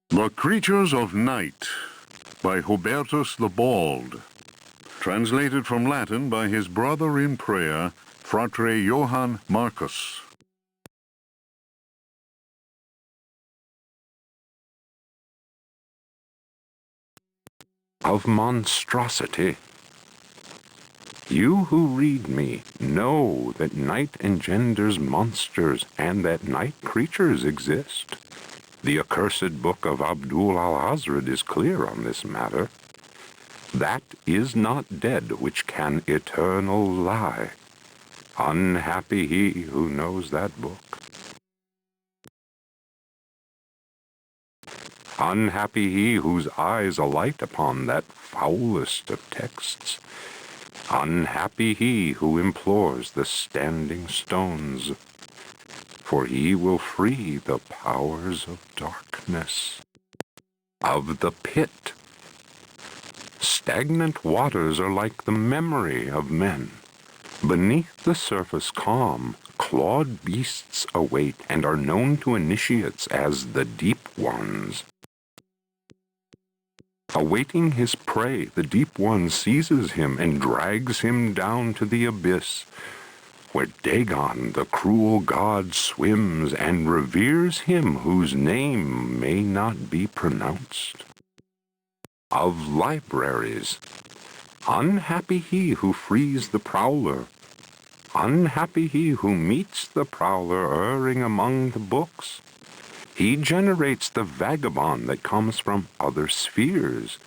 The Creatures of Night by Hubertus the Bald, translated from Latin by his brother in prayer, Fratre Johann Marcus. Of monstrosity. You who read me know that night engenders monsters and that night creatures exist. The accursed book of Abdul al-Hazred is clear on this matter. That is not dead which can eternal lie. Unhappy he who knows that book. Unhappy he whose eyes alight upon that foulest of texts. Unhappy he who implores the standing stones, for he will free the powers of darkness. Of the pit. Stagnant waters are like the memory of men. Beneath the surface calm, clawed beasts await and are known to initiates as the deep ones. Awaiting his prey, the deep one seizes him and drags him down to the abyss, where Dagon, the cruel god, swims and reveres him whose name may not be pronounced. Of libraries. Unhappy he who frees the prowler. Unhappy he who meets the prowler erring among the books. He generates the vagabond that comes from other spheres.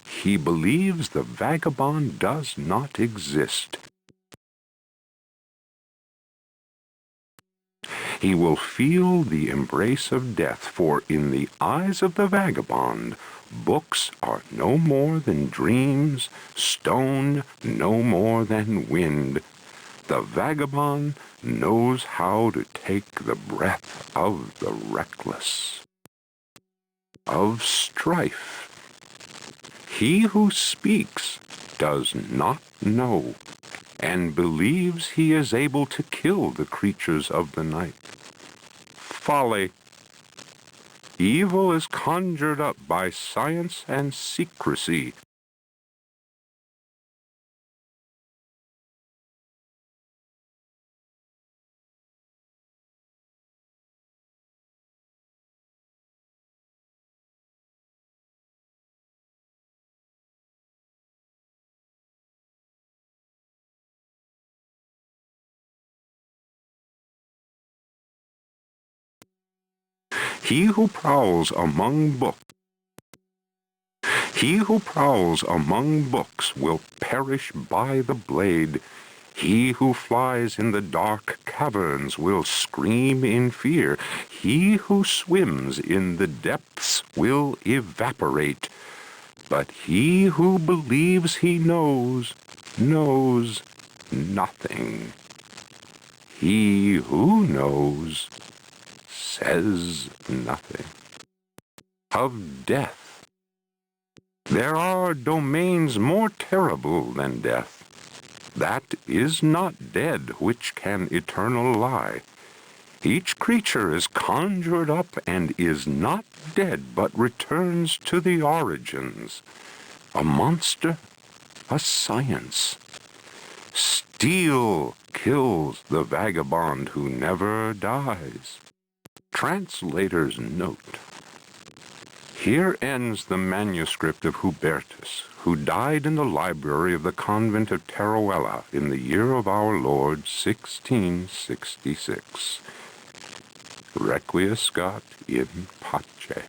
He believes the vagabond does not exist. He will feel the embrace of death, for in the eyes of the vagabond, books are no more than dreams, stone no more than wind. The vagabond knows how to take the breath of the reckless. Of strife. He who speaks does not know, and believes he is able to kill the creatures of the night. Folly. Evil is conjured up by science and secrecy. He who prowls among books. He who prowls among books will perish by the blade. He who flies in the dark caverns will scream in fear. He who swims in the depths will evaporate. But he who believes he knows nothing. He who knows says nothing. Of death. There are domains more terrible than death. That is not dead which can eternal lie. Each creature is conjured up and is not dead, but returns to the origins. A monster, a science. Steel kills the vagabond who never dies. Translator's note. Here ends the manuscript of Hubertus, who died in the library of the convent of Teruella in the year of our Lord 1666. Requiescat in pace.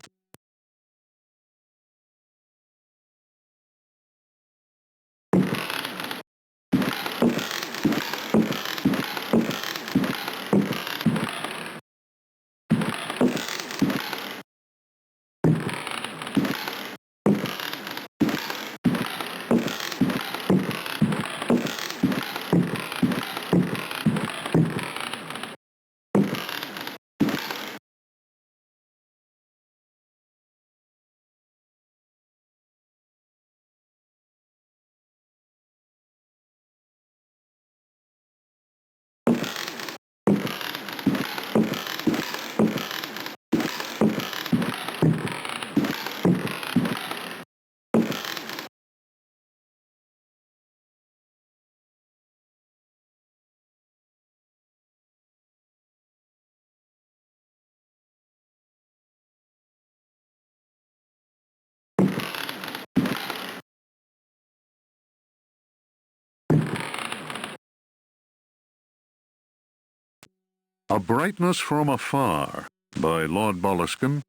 A Brightness from Afar by Lord Boleskine,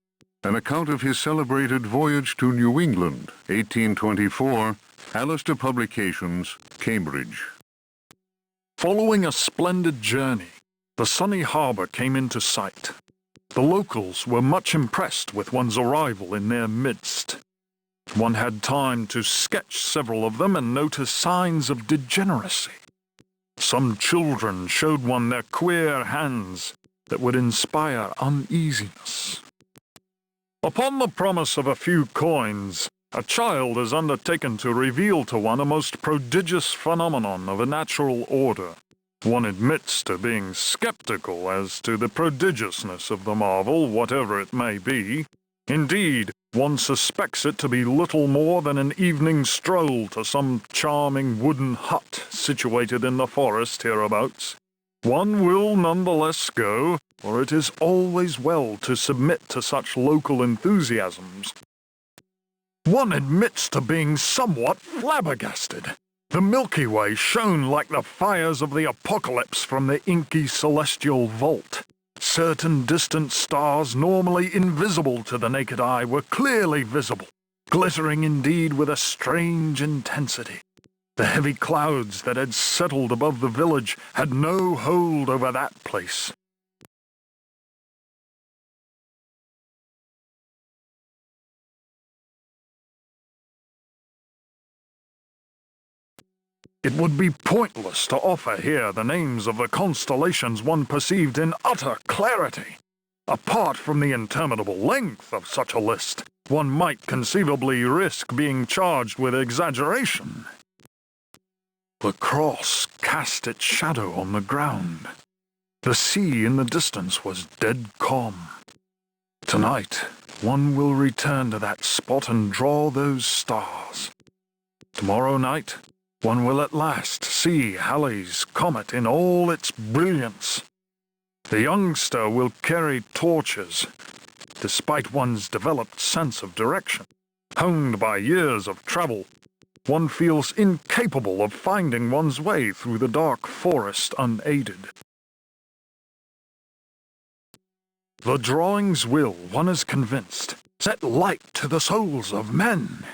an account of his celebrated voyage to New England, 1824, Alistair Publications, Cambridge. Following a splendid journey, the sunny harbour came into sight. The locals were much impressed with one's arrival in their midst. One had time to sketch several of them and notice signs of degeneracy. Some children showed one their queer hands that would inspire uneasiness. Upon the promise of a few coins, a child is undertaken to reveal to one a most prodigious phenomenon of a natural order. One admits to being skeptical as to the prodigiousness of the marvel, whatever it may be. Indeed, one suspects it to be little more than an evening stroll to some charming wooden hut situated in the forest hereabouts. One will nonetheless go, for it is always well to submit to such local enthusiasms. One admits to being somewhat flabbergasted. The Milky Way shone like the fires of the apocalypse from the inky celestial vault. Certain distant stars, normally invisible to the naked eye, were clearly visible, glittering indeed with a strange intensity. The heavy clouds that had settled above the village had no hold over that place. It would be pointless to offer here the names of the constellations one perceived in utter clarity. Apart from the interminable length of such a list, one might conceivably risk being charged with exaggeration. The cross cast its shadow on the ground. The sea in the distance was dead calm. Tonight, one will return to that spot and draw those stars. Tomorrow night, one will at last see Halley's comet in all its brilliance. The youngster will carry torches, despite one's developed sense of direction. Honed by years of travel, one feels incapable of finding one's way through the dark forest unaided. The drawings will, one is convinced, set light to the souls of men.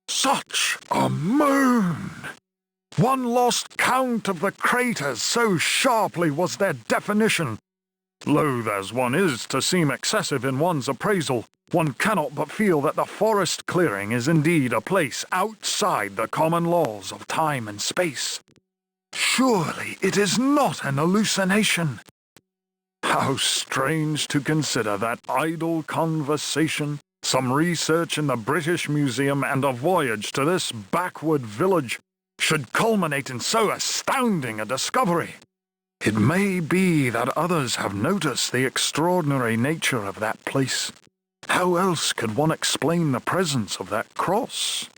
Such a moon! One lost count of the craters, so sharply was their definition. Loath as one is to seem excessive in one's appraisal, one cannot but feel that the forest clearing is indeed a place outside the common laws of time and space. Surely it is not an hallucination. How strange to consider that idle conversation, some research in the British Museum, and a voyage to this backward village should culminate in so astounding a discovery. It may be that others have noticed the extraordinary nature of that place. How else could one explain the presence of that cross?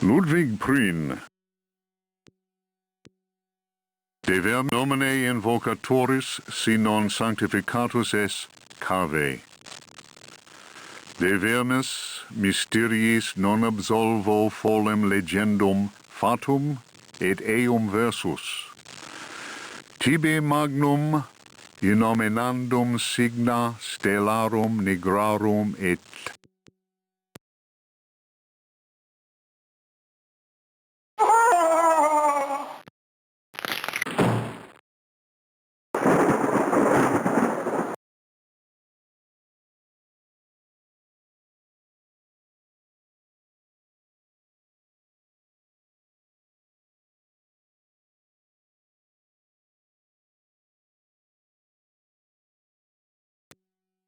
Ludwig Prien. De ver nomine invocatoris si non sanctificatus es cave. De vermis mysteriis non absolvo folem legendum fatum et eum versus. Tibi magnum inominandum signa stellarum nigrarum et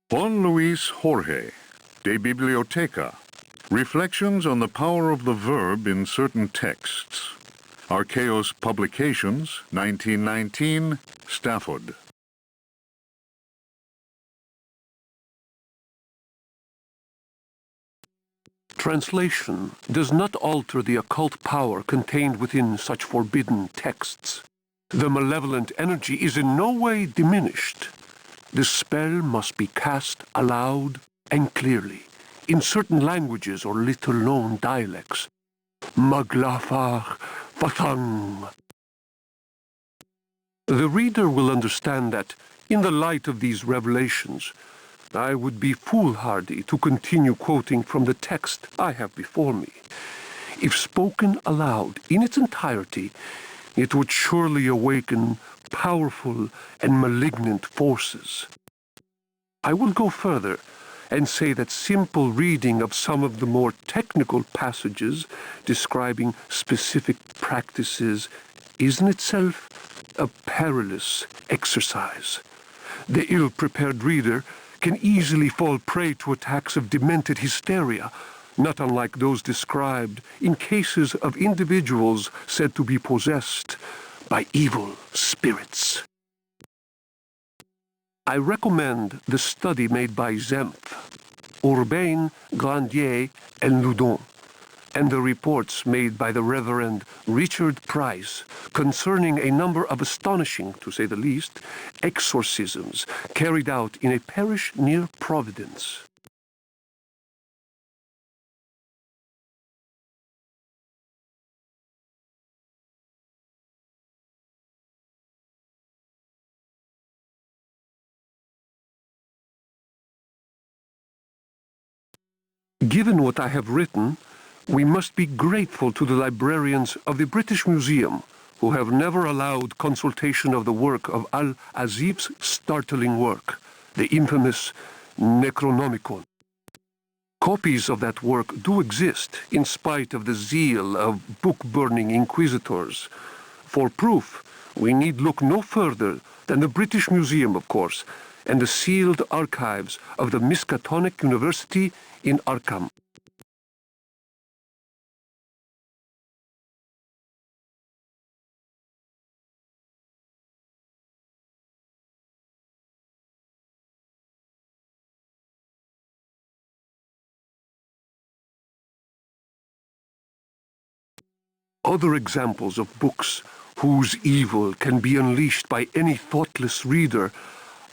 Juan Luis Jorge, De Biblioteca. Reflections on the power of the verb in certain texts. Archaeos Publications, 1919, Stafford. Translation does not alter the occult power contained within such forbidden texts. The malevolent energy is in no way diminished. The spell must be cast aloud and clearly, in certain languages or little-known dialects. Maglafar Fatang. The reader will understand that, in the light of these revelations, I would be foolhardy to continue quoting from the text I have before me. If spoken aloud in its entirety, it would surely awaken powerful and malignant forces. I will go further and say that simple reading of some of the more technical passages describing specific practices is in itself a perilous exercise. The ill-prepared reader can easily fall prey to attacks of demented hysteria, not unlike those described in cases of individuals said to be possessed by evil spirits. I recommend the study made by Zempf, Urbain, Grandier, and Loudon, and the reports made by the Reverend Richard Price concerning a number of astonishing, to say the least, exorcisms carried out in a parish near Providence. Given what I have written, we must be grateful to the librarians of the British Museum who have never allowed consultation of the work of Al-Azif's startling work, the infamous Necronomicon. Copies of that work do exist in spite of the zeal of book-burning inquisitors. For proof, we need look no further than the British Museum, of course, and the sealed archives of the Miskatonic University in Arkham. Other examples of books whose evil can be unleashed by any thoughtless reader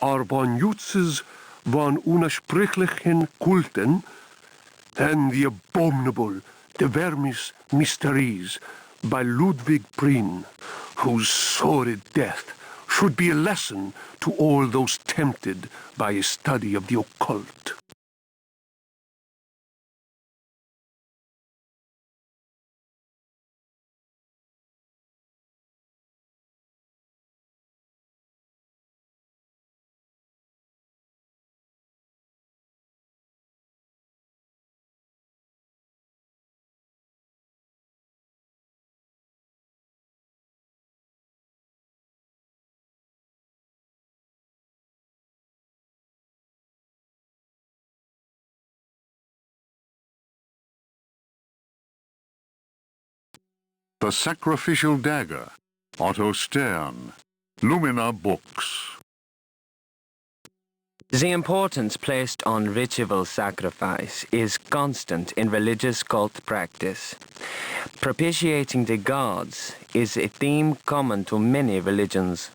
are von Jutz's von Unersprechlichen Kulten and the abominable De Vermis Mysteries by Ludwig Prien, whose sordid death should be a lesson to all those tempted by a study of the occult. The Sacrificial Dagger, Otto Stern, Lumina Books. The importance placed on ritual sacrifice is constant in religious cult practice. Propitiating the gods is a theme common to many religions.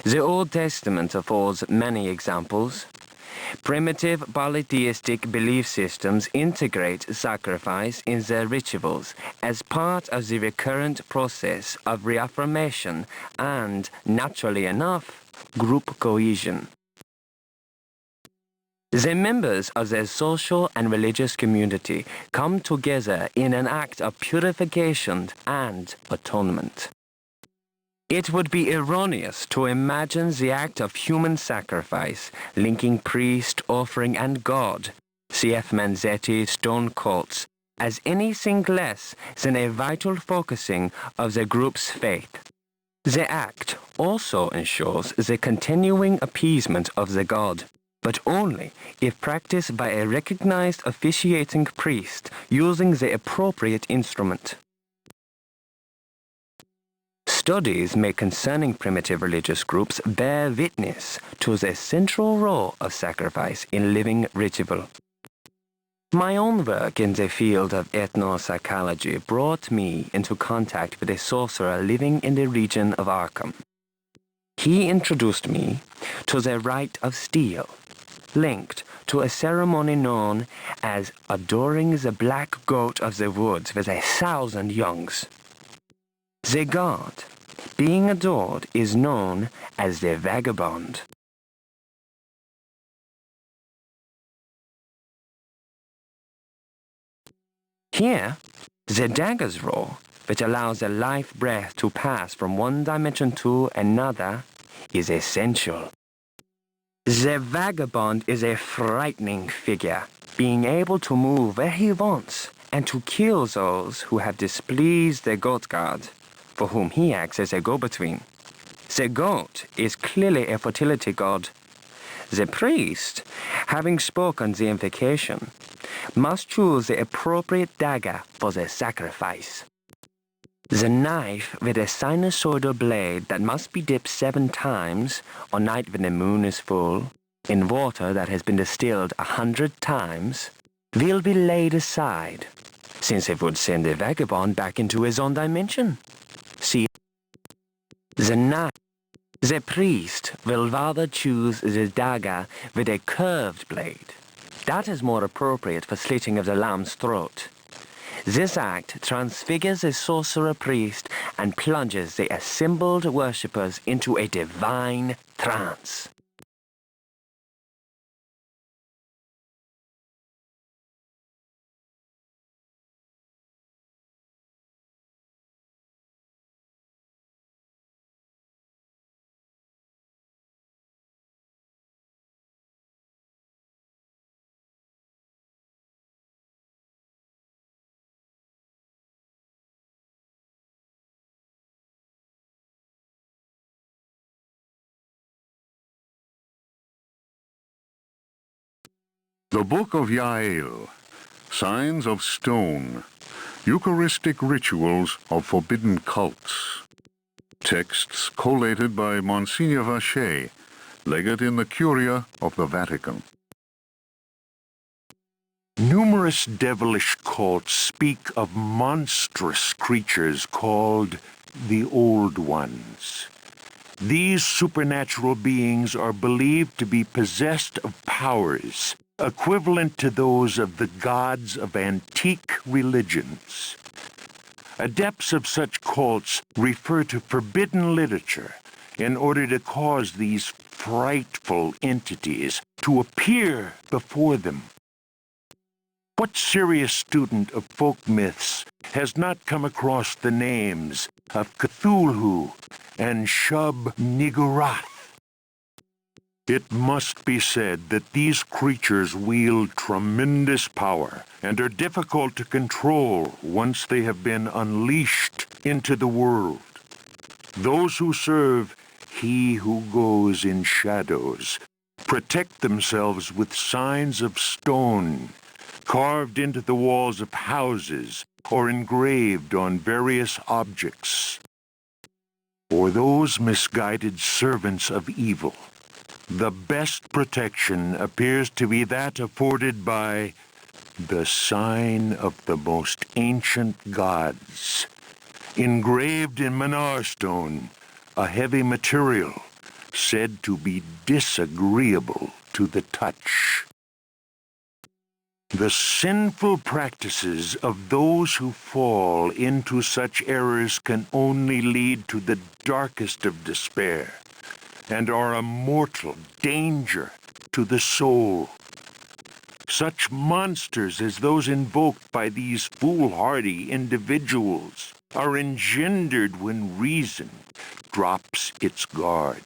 The Old Testament affords many examples. Primitive polytheistic belief systems integrate sacrifice in their rituals as part of the recurrent process of reaffirmation and, naturally enough, group cohesion. The members of their social and religious community come together in an act of purification and atonement. It would be erroneous to imagine the act of human sacrifice linking priest, offering, and God, C.F. Manzetti, stone cults, as anything less than a vital focusing of the group's faith. The act also ensures the continuing appeasement of the god, but only if practiced by a recognized officiating priest using the appropriate instrument. Studies made concerning primitive religious groups bear witness to the central role of sacrifice in living ritual. My own work in the field of ethnopsychology brought me into contact with a sorcerer living in the region of Arkham. He introduced me to the rite of steel, linked to a ceremony known as adoring the black goat of the woods with 1,000 youngs. The god being adored is known as the vagabond. Here, the dagger's role, which allows the life breath to pass from one dimension to another, is essential. The vagabond is a frightening figure, being able to move where he wants and to kill those who have displeased the goat god, for whom he acts as a go-between. The goat is clearly a fertility god. The priest, having spoken the invocation, must choose the appropriate dagger for the sacrifice. The knife with a sinusoidal blade that must be dipped 7 times on night when the moon is full in water that has been distilled 100 times will be laid aside, since it would send the vagabond back into his own dimension. See, the knife. The priest will rather choose the dagger with a curved blade. That is more appropriate for slitting of the lamb's throat. This act transfigures the sorcerer priest and plunges the assembled worshippers into a divine trance. The Book of Yael, Signs of Stone, Eucharistic Rituals of Forbidden Cults. Texts collated by Monsignor Vacher, legate in the Curia of the Vatican. Numerous devilish cults speak of monstrous creatures called the Old Ones. These supernatural beings are believed to be possessed of powers equivalent to those of the gods of antique religions. Adepts of such cults refer to forbidden literature in order to cause these frightful entities to appear before them. What serious student of folk myths has not come across the names of Cthulhu and Shub-Niggurath? It must be said that these creatures wield tremendous power and are difficult to control once they have been unleashed into the world. Those who serve He Who Goes in Shadows protect themselves with signs of stone, carved into the walls of houses or engraved on various objects. For those misguided servants of evil, the best protection appears to be that afforded by the sign of the most ancient gods, engraved in Manar stone, a heavy material said to be disagreeable to the touch. The sinful practices of those who fall into such errors can only lead to the darkest of despair, and are a mortal danger to the soul. Such monsters as those invoked by these foolhardy individuals are engendered when reason drops its guard.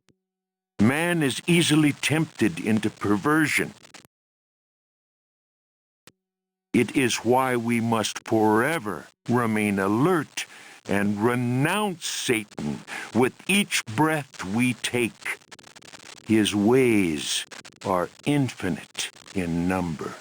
Man is easily tempted into perversion. It is why we must forever remain alert and renounce Satan with each breath we take. His ways are infinite in number.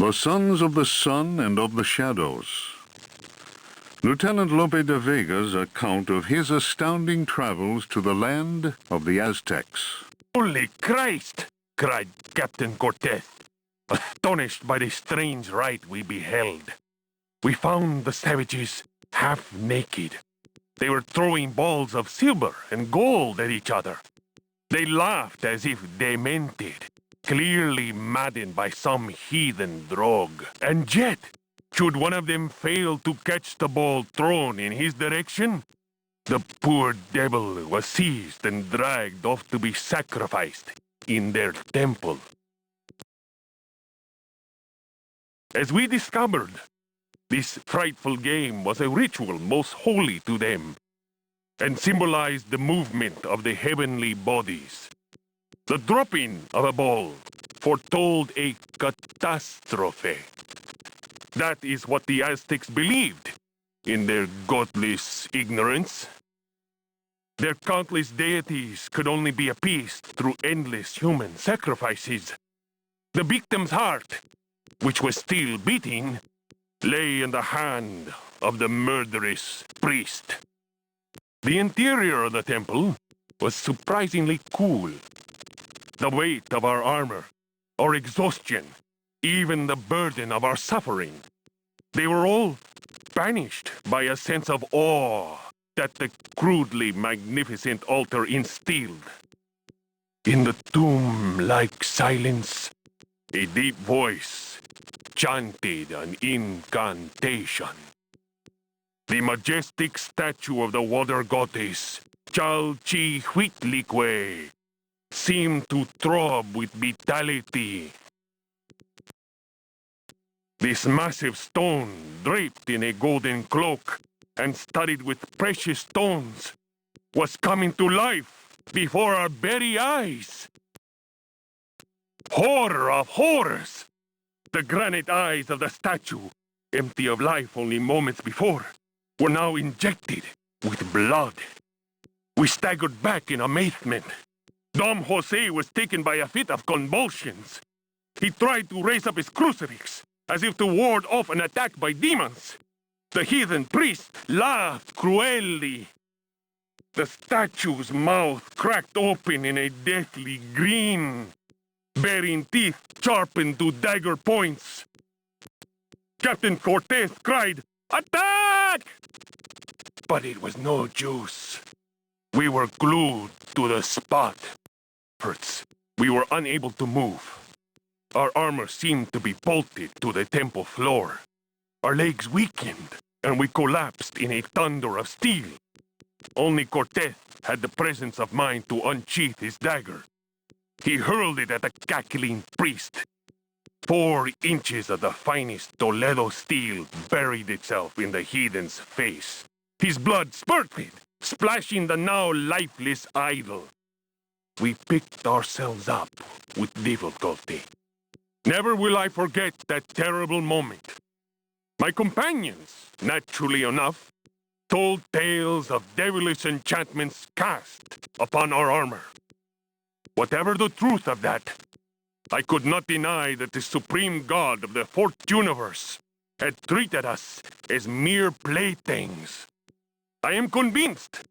The Sons of the Sun and of the Shadows. Lieutenant Lope de Vega's account of his astounding travels to the land of the Aztecs. Holy Christ! Cried Captain Cortez, astonished by the strange rite we beheld. We found the savages half naked. They were throwing balls of silver and gold at each other. They laughed as if demented, clearly maddened by some heathen drug. And yet, should one of them fail to catch the ball thrown in his direction, the poor devil was seized and dragged off to be sacrificed in their temple. As we discovered, this frightful game was a ritual most holy to them, and symbolized the movement of the heavenly bodies. The dropping of a ball foretold a catastrophe. That is what the Aztecs believed, in their godless ignorance. Their countless deities could only be appeased through endless human sacrifices. The victim's heart, which was still beating, lay in the hand of the murderous priest. The interior of the temple was surprisingly cool. The weight of our armor, our exhaustion, even the burden of our suffering, they were all banished by a sense of awe that the crudely magnificent altar instilled. In the tomb-like silence, a deep voice chanted an incantation. The majestic statue of the water goddess, Chalchihuitlicue, seemed to throb with vitality. This massive stone, draped in a golden cloak and studded with precious stones, was coming to life before our very eyes. Horror of horrors! The granite eyes of the statue, empty of life only moments before, were now injected with blood. We staggered back in amazement. Dom Jose was taken by a fit of convulsions. He tried to raise up his crucifix, as if to ward off an attack by demons. The heathen priest laughed cruelly. The statue's mouth cracked open in a deathly grin, bearing teeth sharpened to dagger points. Captain Cortez cried, "Attack!" But it was no use. We were glued to the spot. Hurts. We were unable to move. Our armor seemed to be bolted to the temple floor. Our legs weakened, and we collapsed in a thunder of steel. Only Cortez had the presence of mind to unsheath his dagger. He hurled it at the cackling priest. 4 inches of the finest Toledo steel buried itself in the heathen's face. His blood spurted, splashing the now lifeless idol. We picked ourselves up with difficulty. Never will I forget that terrible moment. My companions, naturally enough, told tales of devilish enchantments cast upon our armor. Whatever the truth of that, I could not deny that the supreme god of the fourth universe had treated us as mere playthings. I am convinced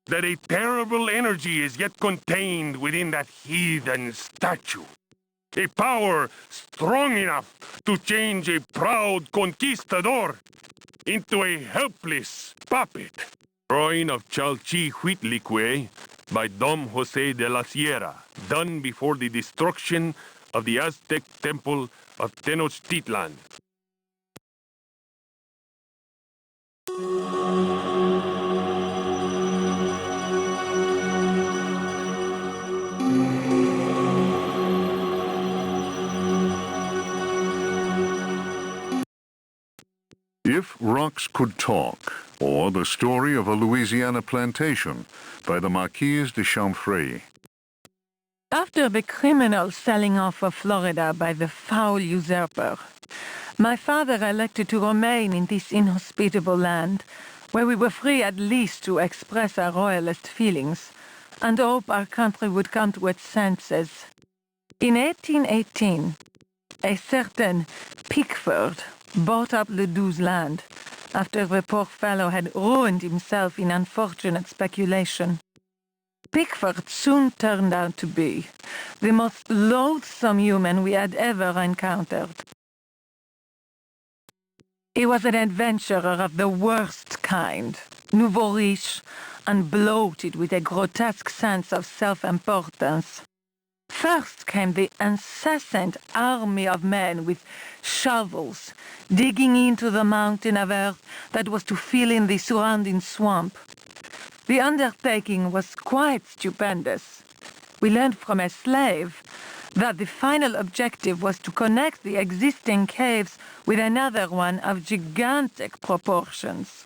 that a terrible energy is yet contained within that heathen statue. A power strong enough to change a proud conquistador into a helpless puppet. Drawing of Chalchihuitlicue by Dom Jose de la Sierra, done before the destruction of the Aztec temple of Tenochtitlan. If Rocks Could Talk, or The Story of a Louisiana Plantation by the Marquise de Chamfray. After the criminal selling off of Florida by the foul usurper, my father elected to remain in this inhospitable land, where we were free at least to express our royalist feelings, and hope our country would come to its senses. In 1818, a certain Pickford bought up Ledoux's land, after the poor fellow had ruined himself in unfortunate speculation. Pickford soon turned out to be the most loathsome human we had ever encountered. He was an adventurer of the worst kind, nouveau riche, and bloated with a grotesque sense of self-importance. First came the incessant army of men with shovels, digging into the mountain of earth that was to fill in the surrounding swamp. The undertaking was quite stupendous. We learned from a slave that the final objective was to connect the existing caves with another one of gigantic proportions.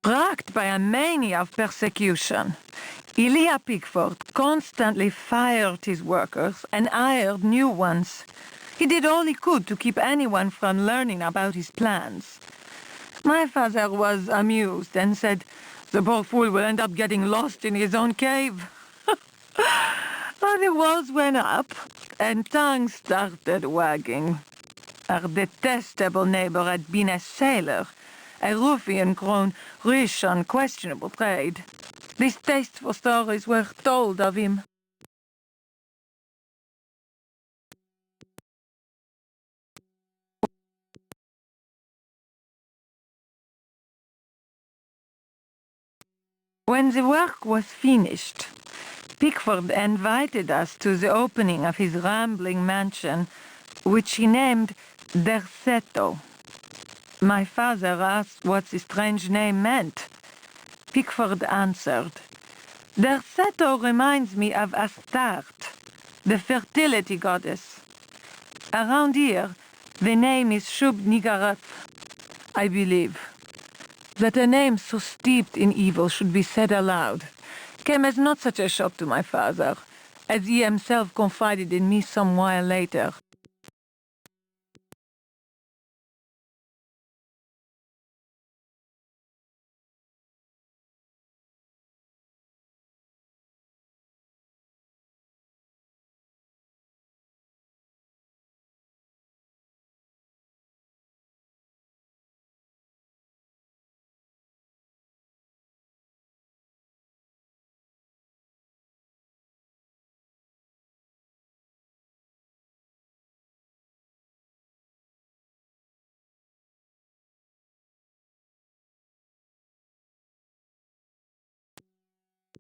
Racked by a mania of persecution, Elia Pickford constantly fired his workers and hired new ones. He did all he could to keep anyone from learning about his plans. My father was amused and said, "The poor fool will end up getting lost in his own cave." But the walls went up, and tongues started wagging. Our detestable neighbor had been a sailor, a ruffian grown rich on questionable trade. Distasteful stories were told of him. When the work was finished, Pickford invited us to the opening of his rambling mansion, which he named Derceto. My father asked what the strange name meant. Pickford answered, Derceto reminds me of Astarte, the fertility goddess. Around here, the name is Shub-Niggurath, I believe. That a name so steeped in evil should be said aloud came as not such a shock to my father, as he himself confided in me some while later.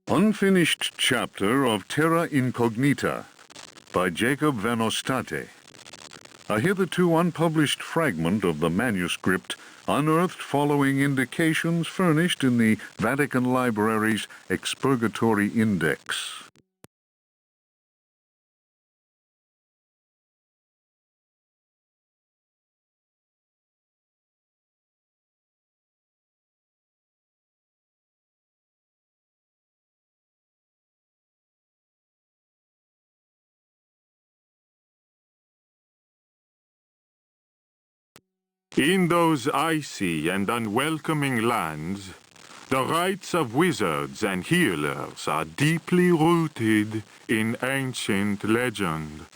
Unfinished chapter of Terra Incognita by Jacob van Ostade. A hitherto unpublished fragment of the manuscript unearthed following indications furnished in the Vatican Library's Expurgatory Index. In those icy and unwelcoming lands, the rites of wizards and healers are deeply rooted in ancient legend.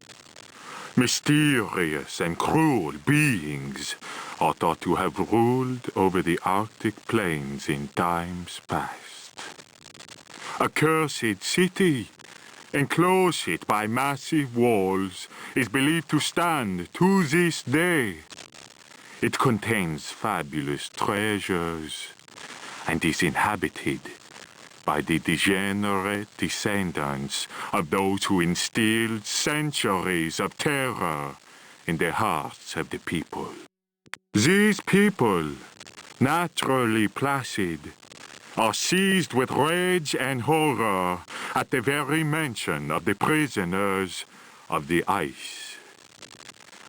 Mysterious and cruel beings are thought to have ruled over the Arctic plains in times past. A cursed city, enclosed by massive walls, is believed to stand to this day. It contains fabulous treasures and is inhabited by the degenerate descendants of those who instilled centuries of terror in the hearts of the people. These people, naturally placid, are seized with rage and horror at the very mention of the prisoners of the ice.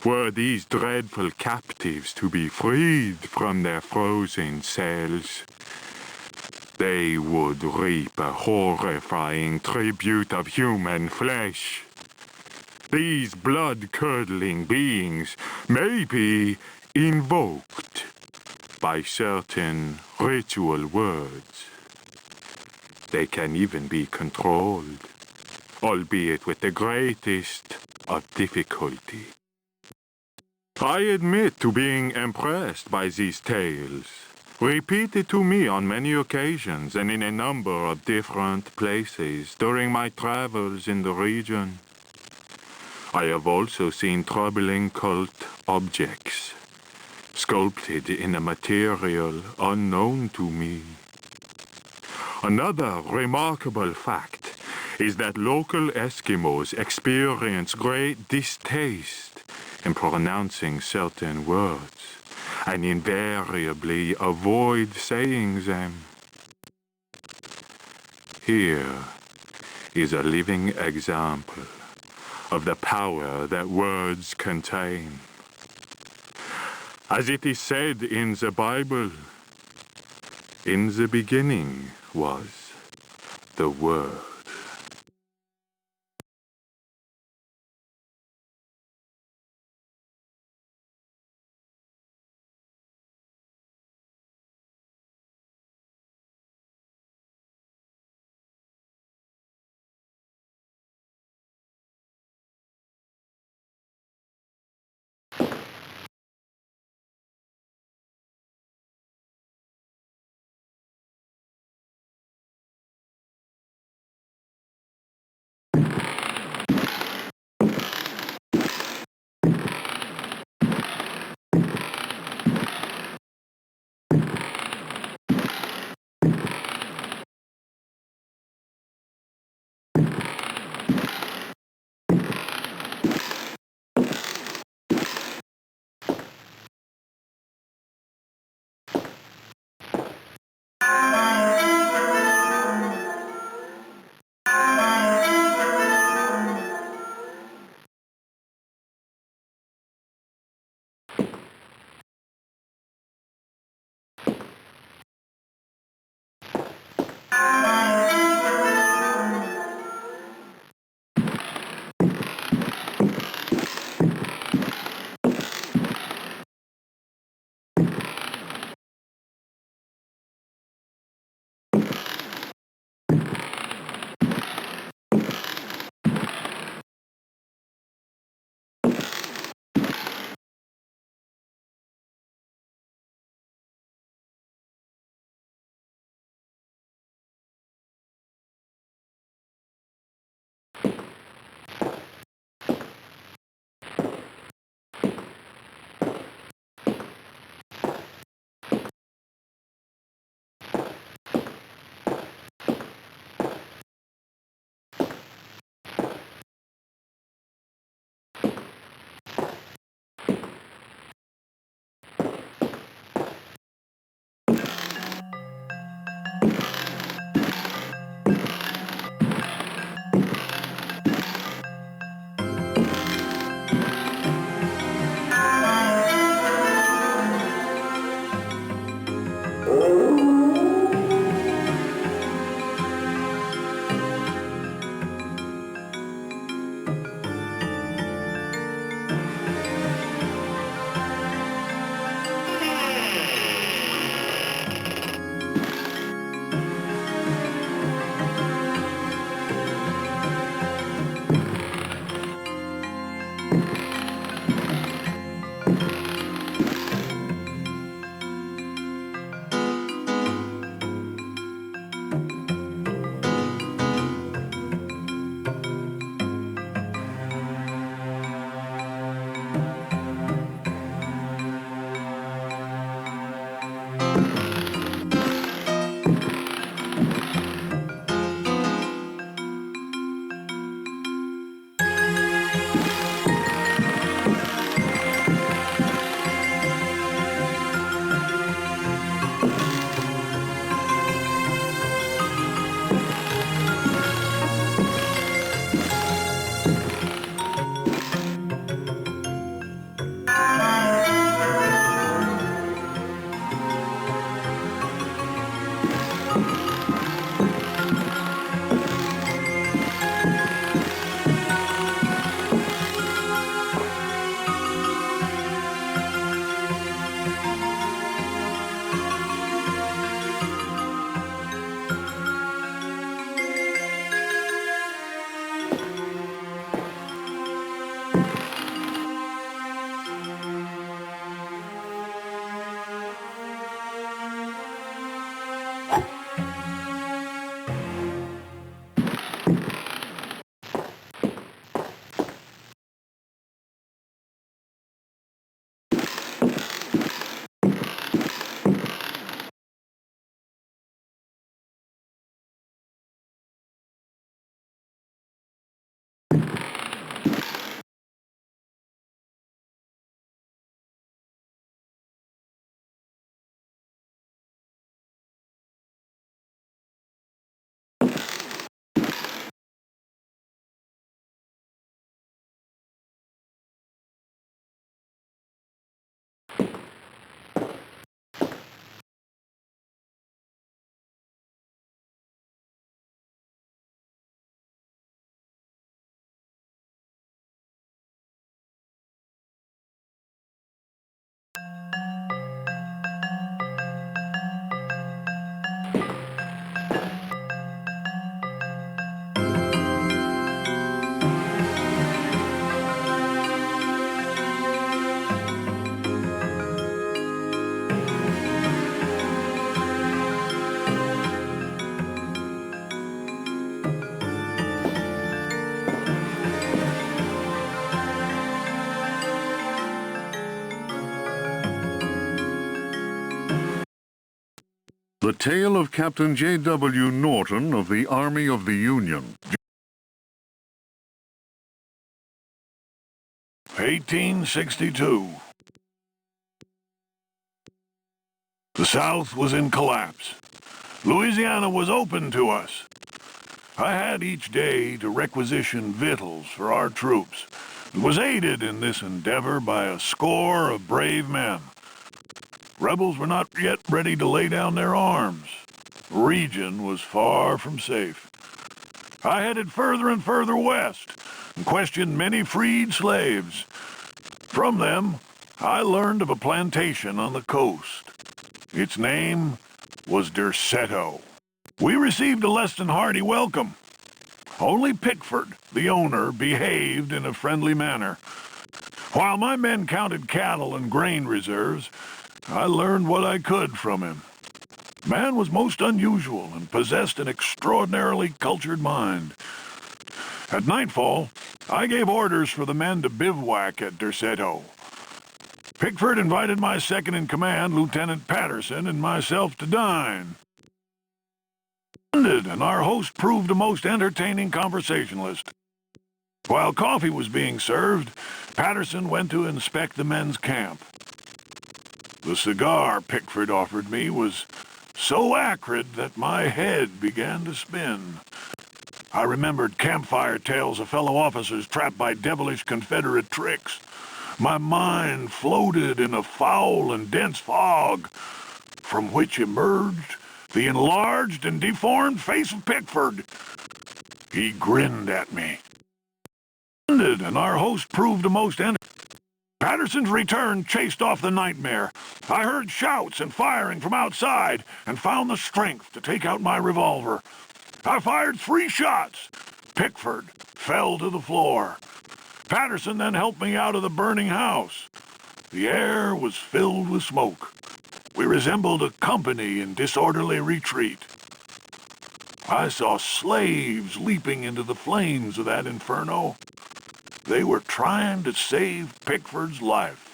Were these dreadful captives to be freed from their frozen cells, they would reap a horrifying tribute of human flesh. These blood-curdling beings may be invoked by certain ritual words. They can even be controlled, albeit with the greatest of difficulty. I admit to being impressed by these tales, repeated to me on many occasions and in a number of different places during my travels in the region. I have also seen troubling cult objects, sculpted in a material unknown to me. Another remarkable fact is that local Eskimos experience great distaste in pronouncing certain words, and invariably avoid saying them. Here is a living example of the power that words contain. As it is said in the Bible, in the beginning was the Word. The tale of Captain J.W. Norton of the Army of the Union. 1862. The South was in collapse. Louisiana was open to us. I had each day to requisition victuals for our troops, and was aided in this endeavor by a score of brave men. Rebels were not yet ready to lay down their arms. The region was far from safe. I headed further and further west and questioned many freed slaves. From them, I learned of a plantation on the coast. Its name was Derceto. We received a less than hearty welcome. Only Pickford, the owner, behaved in a friendly manner. While my men counted cattle and grain reserves, I learned what I could from him. Man was most unusual and possessed an extraordinarily cultured mind. At nightfall, I gave orders for the men to bivouac at Derceto. Pickford invited my second-in-command, Lieutenant Patterson, and myself to dine. And our host proved a most entertaining conversationalist. While coffee was being served, Patterson went to inspect the men's camp. The cigar Pickford offered me was so acrid that my head began to spin. I remembered campfire tales of fellow officers trapped by devilish Confederate tricks. My mind floated in a foul and dense fog, from which emerged the enlarged and deformed face of Pickford. He grinned at me. And our host proved a most Patterson's return chased off the nightmare. I heard shouts and firing from outside and found the strength to take out my revolver. I fired 3 shots. Pickford fell to the floor. Patterson then helped me out of the burning house. The air was filled with smoke. We resembled a company in disorderly retreat. I saw slaves leaping into the flames of that inferno. They were trying to save Pickford's life.